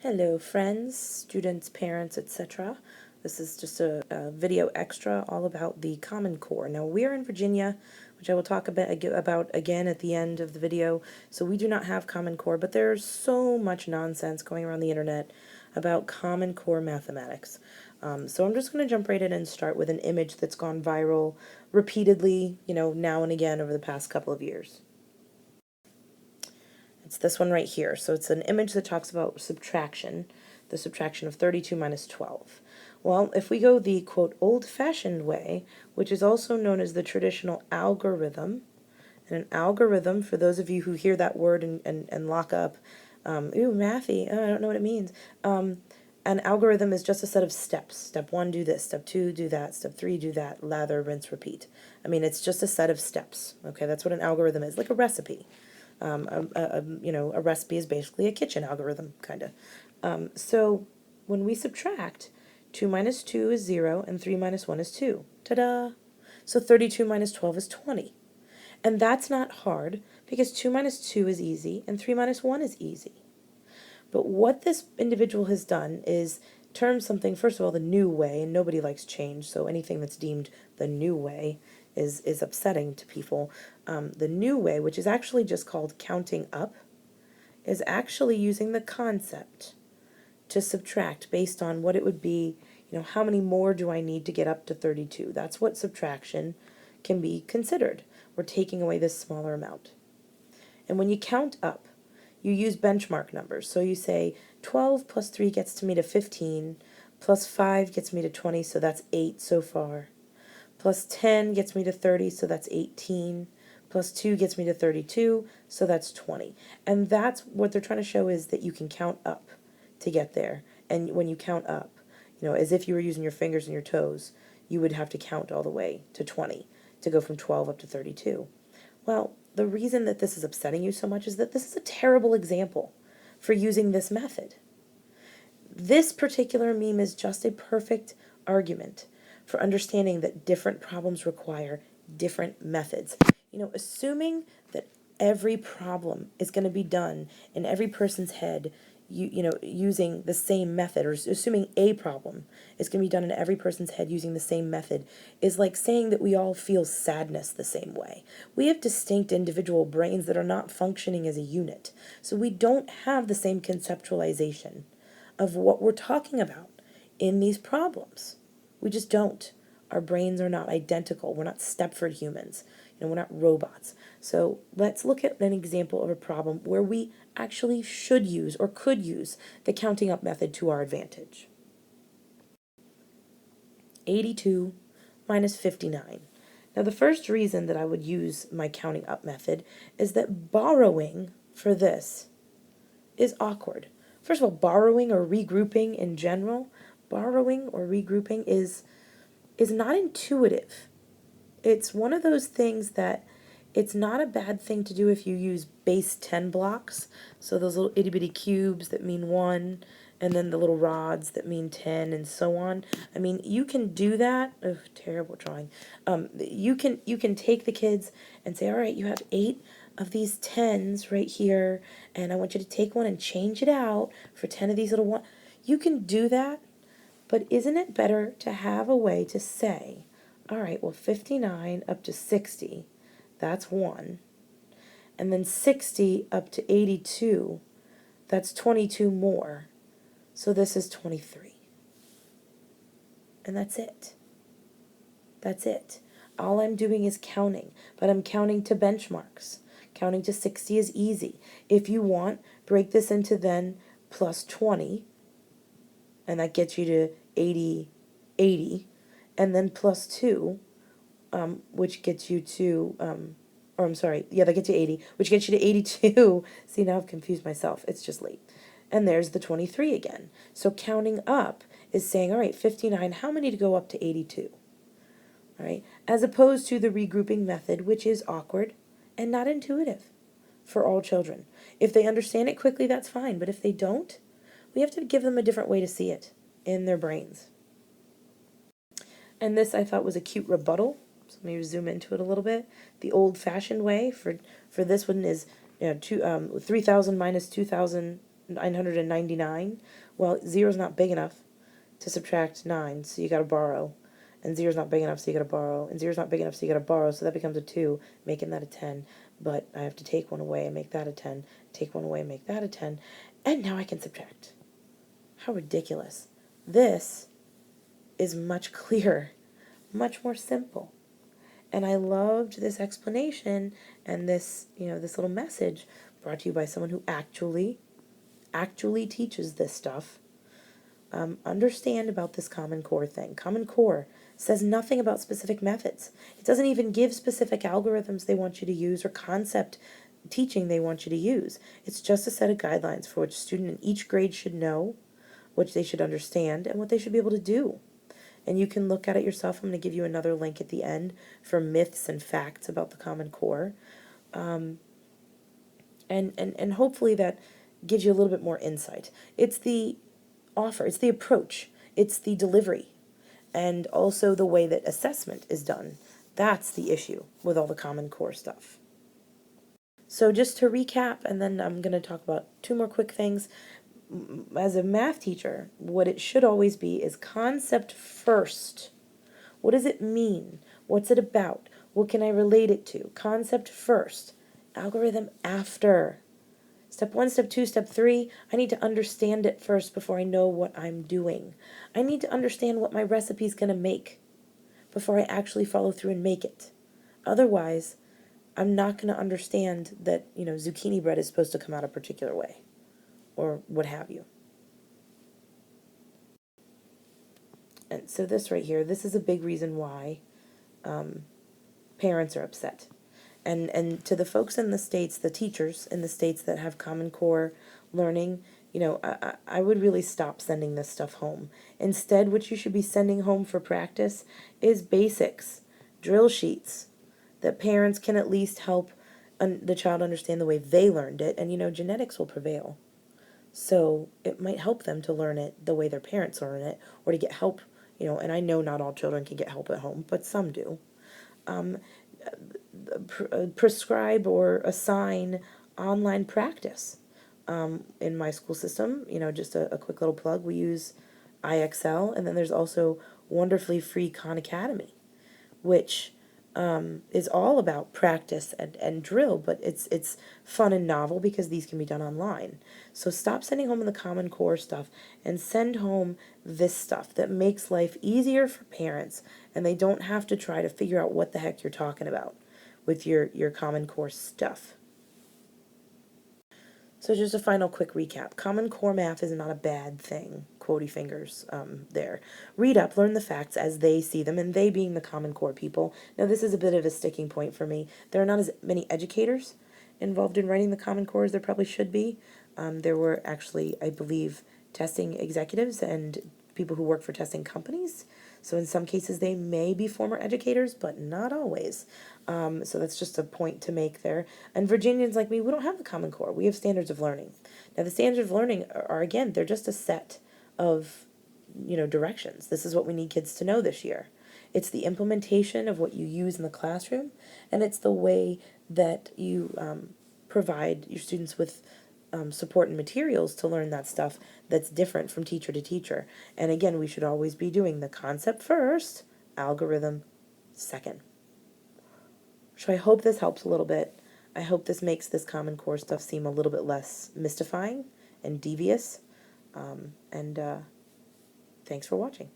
Hello friends, students, parents, etc. This is just a video extra all about the Common Core. Now we're in Virginia, which I will talk about again at the end of the video, so we do not have Common Core, but there's so much nonsense going around the internet about Common Core mathematics. So I'm just going to jump right in and start with an image that's gone viral repeatedly, now and again over the past couple of years. It's this one right here. So it's an image that talks about subtraction, the subtraction of 32 minus 12. Well, if we go the, quote, old-fashioned way, which is also known as the traditional algorithm, and an algorithm, for those of you who hear that word and lock up, ooh, mathy, oh, I don't know what it means. An algorithm is just a set of steps. Step 1, do this. Step 2, do that. Step 3, do that. Lather, rinse, repeat. I mean, it's just a set of steps. Okay, that's what an algorithm is, like a recipe. A recipe is basically a kitchen algorithm, kind of. So when we subtract, 2 minus 2 is 0, and 3 minus 1 is 2. Ta-da! So 32 minus 12 is 20. And that's not hard, because 2 minus 2 is easy, and 3 minus 1 is easy. But what this individual has done is term something, first of all, the new way, and nobody likes change, so anything that's deemed the new way is upsetting to people. The new way, which is actually just called counting up, is actually using the concept to subtract based on what it would be, how many more do I need to get up to 32? That's what subtraction can be considered. We're taking away this smaller amount. And when you count up, you use benchmark numbers. So you say 12 plus 3 gets me to 15, plus 5 gets me to 20, so that's 8 so far. Plus 10 gets me to 30, so that's 18. Plus 2 gets me to 32, so that's 20. And that's what they're trying to show, is that you can count up to get there. And when you count up, as if you were using your fingers and your toes, you would have to count all the way to 20 to go from 12 up to 32. Well, the reason that this is upsetting you so much is that this is a terrible example for using this method. This particular meme is just a perfect argument for understanding that different problems require different methods. Assuming that every problem is going to be done in every person's head using the same method, or assuming a problem is going to be done in every person's head using the same method, is like saying that we all feel sadness the same way. We have distinct individual brains that are not functioning as a unit, so we don't have the same conceptualization of what we're talking about in these problems. We just don't. Our brains are not identical. We're not Stepford humans. We're not robots. So let's look at an example of a problem where we actually should use or could use the counting up method to our advantage. 82 minus 59. Now the first reason that I would use my counting up method is that borrowing for this is awkward. First of all, borrowing or regrouping in general, borrowing or regrouping is not intuitive. It's one of those things that it's not a bad thing to do if you use base 10 blocks, so those little itty-bitty cubes that mean 1, and then the little rods that mean 10, and so on. I mean, you can do that. Ugh, terrible drawing. You can take the kids and say, all right, you have 8 of these 10s right here, and I want you to take one and change it out for 10 of these little ones. You can do that, but isn't it better to have a way to say, all right, well, 59 up to 60, that's 1. And then 60 up to 82, that's 22 more. So this is 23. And that's it. That's it. All I'm doing is counting, but I'm counting to benchmarks. Counting to 60 is easy. If you want, break this into then plus 20, and that gets you to 80, and then plus 2, which gets you to, that gets you 80, which gets you to 82. See, now I've confused myself. It's just late. And there's the 23 again. So counting up is saying, all right, 59, how many to go up to 82? All right, as opposed to the regrouping method, which is awkward and not intuitive for all children. If they understand it quickly, that's fine. But if they don't, we have to give them a different way to see it in their brains. And this I thought was a cute rebuttal. So let me zoom into it a little bit. The old-fashioned way for this one is 3,000 minus 2,000 999. Well, 0 is not big enough to subtract 9, so you got to borrow. And 0 is not big enough, so you got to borrow. And 0 is not big enough, so you got to borrow. So that becomes a 2, making that a 10. But I have to take one away and make that a 10. Take one away and make that a 10. And now I can subtract. How ridiculous. This is much clearer, much more simple. And I loved this explanation and this, this little message brought to you by someone who actually teaches this stuff. Understand about this Common Core thing. Common Core says nothing about specific methods. It doesn't even give specific algorithms they want you to use or concept teaching they want you to use. It's just a set of guidelines for which a student in each grade should know, what they should understand, and what they should be able to do. And you can look at it yourself. I'm going to give you another link at the end for myths and facts about the Common Core. And hopefully that gives you a little bit more insight. It's the offer, it's the approach, it's the delivery, and also the way that assessment is done. That's the issue with all the Common Core stuff. So just to recap, and then I'm going to talk about 2 more quick things. As a math teacher, what it should always be is concept first. What does it mean? What's it about? What can I relate it to? Concept first, algorithm after. Step 1, step 2, step 3, I need to understand it first before I know what I'm doing. I need to understand what my recipe is going to make before I actually follow through and make it. Otherwise, I'm not going to understand that, zucchini bread is supposed to come out a particular way, or what have you. And so this right here, this is a big reason why parents are upset. And to the folks in the States, the teachers in the States that have Common Core learning, I would really stop sending this stuff home. Instead, what you should be sending home for practice is basics, drill sheets, that parents can at least help the child understand the way they learned it. And, genetics will prevail. So it might help them to learn it the way their parents learn it, or to get help, and I know not all children can get help at home, but some do. Prescribe or assign online practice. In my school system, just a quick little plug, we use IXL, and then there's also wonderfully free Khan Academy, which is all about practice and drill, but it's fun and novel because these can be done online. So stop sending home the Common Core stuff and send home this stuff that makes life easier for parents, and they don't have to try to figure out what the heck you're talking about with your Common Core stuff. So just a final quick recap. Common Core math is not a bad thing. Quotey fingers there. Read up, learn the facts as they see them, and they being the Common Core people. Now this is a bit of a sticking point for me. There are not as many educators involved in writing the Common Core as there probably should be. There were actually, I believe, testing executives and people who work for testing companies. So in some cases they may be former educators, but not always. So that's just a point to make there. And Virginians like me, we don't have the Common Core. We have standards of learning. Now the standards of learning are again, they're just a set of, directions. This is what we need kids to know this year. It's the implementation of what you use in the classroom, and it's the way that you provide your students with support and materials to learn that stuff that's different from teacher to teacher. And again, we should always be doing the concept first, algorithm second. So I hope this helps a little bit. I hope this makes this Common Core stuff seem a little bit less mystifying and devious. Thanks for watching.